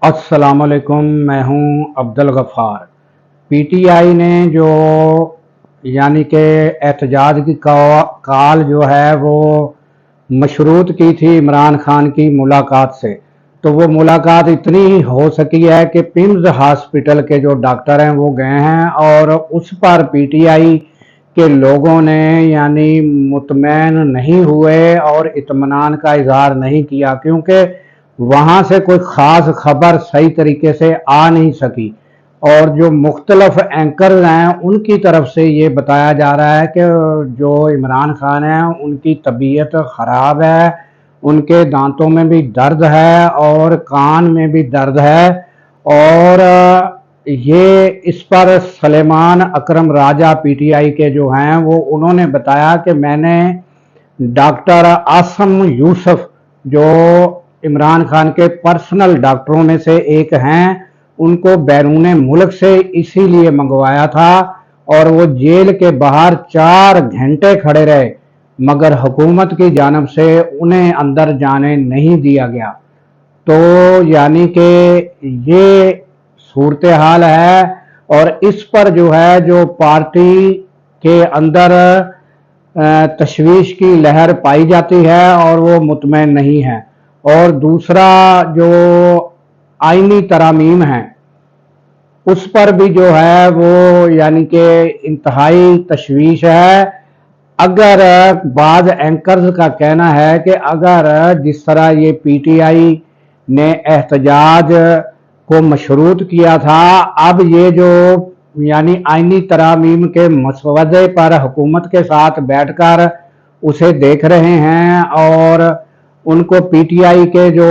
अस्सलाम वालेकुम। मैं हूं अब्दुल गफ़ार। पीटीआई ने जो यानी कि एहतजाज की कॉल जो है वो मशरूत की थी इमरान खान की मुलाकात से, तो वो मुलाकात इतनी ही हो सकी है कि पिम्स हॉस्पिटल के जो डॉक्टर हैं वो गए हैं और उस पर पीटीआई के लोगों ने यानी मुतमैन नहीं हुए और इत्मीनान का इजहार नहीं किया, क्योंकि वहाँ से कोई ख़ास खबर सही तरीके से आ नहीं सकी। और जो मुख्तलफ एंकर हैं उनकी तरफ से ये बताया जा रहा है कि जो इमरान खान हैं उनकी तबीयत ख़राब है, उनके दांतों में भी दर्द है और कान में भी दर्द है। और ये इस पर सलेमान अकरम राजा पीटीआई के जो हैं वो उन्होंने बताया कि मैंने डॉक्टर आसम यूसुफ जो इमरान खान के पर्सनल डॉक्टरों में से एक हैं, उनको बैरून मुल्क से इसीलिए मंगवाया था और वो जेल के बाहर 4 घंटे खड़े रहे, मगर हुकूमत की जानब से उन्हें अंदर जाने नहीं दिया गया। तो यानी कि ये सूरत हाल है और इस पर जो है जो पार्टी के अंदर तशवीश की लहर पाई जाती है और वो मुतमैन नहीं है। और दूसरा जो आईनी तरामीम है उस पर भी जो है वो यानी कि इंतहाई तशवीश है। अगर बाज़ एंकर्स का कहना है कि अगर जिस तरह ये पीटीआई ने एहतजाज को मशरूत किया था, अब ये जो यानी आईनी तरामीम के मसवदे पर हुकूमत के साथ बैठकर उसे देख रहे हैं और उनको पीटीआई के जो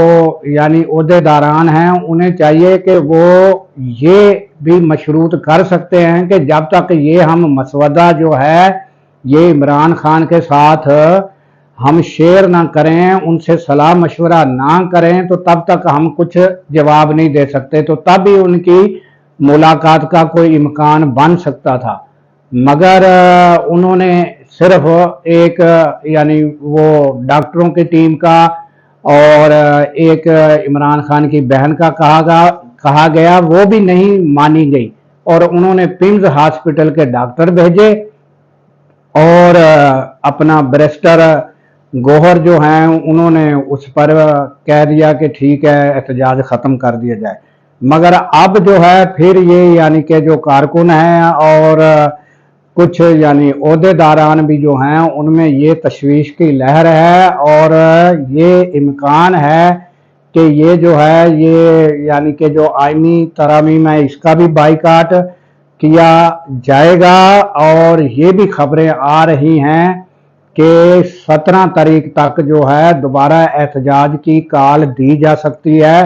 यानी ओहदेदारान हैं उन्हें चाहिए कि वो ये भी मशरूत कर सकते हैं कि जब तक ये हम मसवदा जो है ये इमरान खान के साथ हम शेयर ना करें, उनसे सलाह मशवरा ना करें, तो तब तक हम कुछ जवाब नहीं दे सकते। तो तब ही उनकी मुलाकात का कोई इम्कान बन सकता था, मगर उन्होंने सिर्फ एक यानी वो डॉक्टरों की टीम का और एक इमरान खान की बहन का कहा गया, वो भी नहीं मानी गई और उन्होंने पिम्स हॉस्पिटल के डॉक्टर भेजे और अपना बैरिस्टर गौहर जो हैं उन्होंने उस पर कह दिया कि ठीक है एहतजाज ख़त्म कर दिया जाए। मगर अब जो है फिर ये यानी कि जो कारकुन हैं और कुछ यानी ओहदेदारान भी जो हैं उनमें ये तशवीश की लहर है और ये इम्कान है कि ये जो है ये यानी कि जो आईनी तरामीम है इसका भी बाइकाट किया जाएगा। और ये भी खबरें आ रही हैं कि 17 तारीख तक जो है दोबारा एहतजाज की कॉल दी जा सकती है,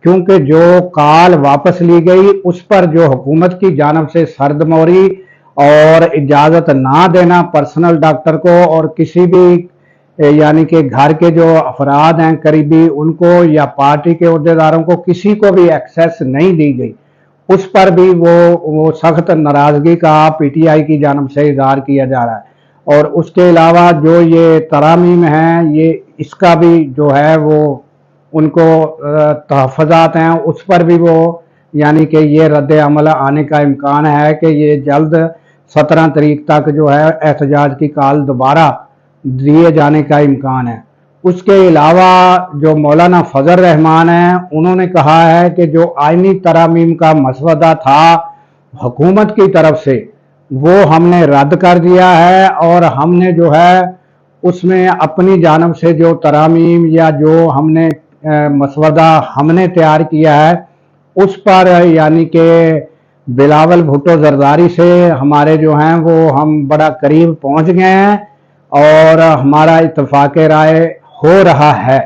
क्योंकि जो कॉल वापस ली गई उस पर जो हुकूमत की जानब से सरदमौरी और इजाज़त ना देना पर्सनल डॉक्टर को और किसी भी यानी कि घर के जो अफराद हैं करीबी उनको या पार्टी के अहदेदारों को किसी को भी एक्सेस नहीं दी गई, उस पर भी वो सख्त नाराज़गी का पीटीआई की जानब से इज़हार किया जा रहा है। और उसके अलावा जो ये तरामीम हैं ये इसका भी जो है वो उनको तहफ़्फ़ुज़ात हैं उस पर भी वो यानी कि ये रद्द अमल आने का इम्कान है कि ये जल्द 17 तारीख तक जो है एहतजाज की कॉल दोबारा दिए जाने का इम्कान है। उसके अलावा जो मौलाना फजल रहमान हैं उन्होंने कहा है कि जो आईनी तरामीम का मसवदा था हुकूमत की तरफ से वो हमने रद्द कर दिया है और हमने जो है उसमें अपनी जानब से जो तरामीम या जो हमने मसवदा हमने तैयार किया है उस पर यानी कि बिलावल भुट्टो जरदारी से हमारे जो हैं वो हम बड़ा करीब पहुंच गए हैं और हमारा इत्तफाक राय हो रहा है।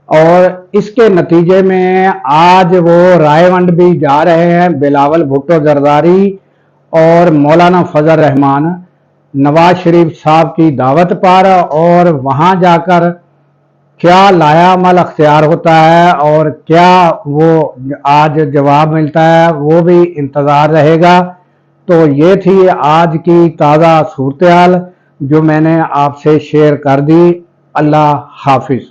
और इसके नतीजे में आज वो रायवंड भी जा रहे हैं बिलावल भुट्टो जरदारी और मौलाना फजल रहमान नवाज शरीफ साहब की दावत पर, और वहाँ जाकर क्या लाया अमल अख्तियार होता है और क्या वो आज जवाब मिलता है वो भी इंतज़ार रहेगा। तो ये थी आज की ताज़ा सूरत हाल जो मैंने आपसे शेयर कर दी। अल्लाह हाफिज़।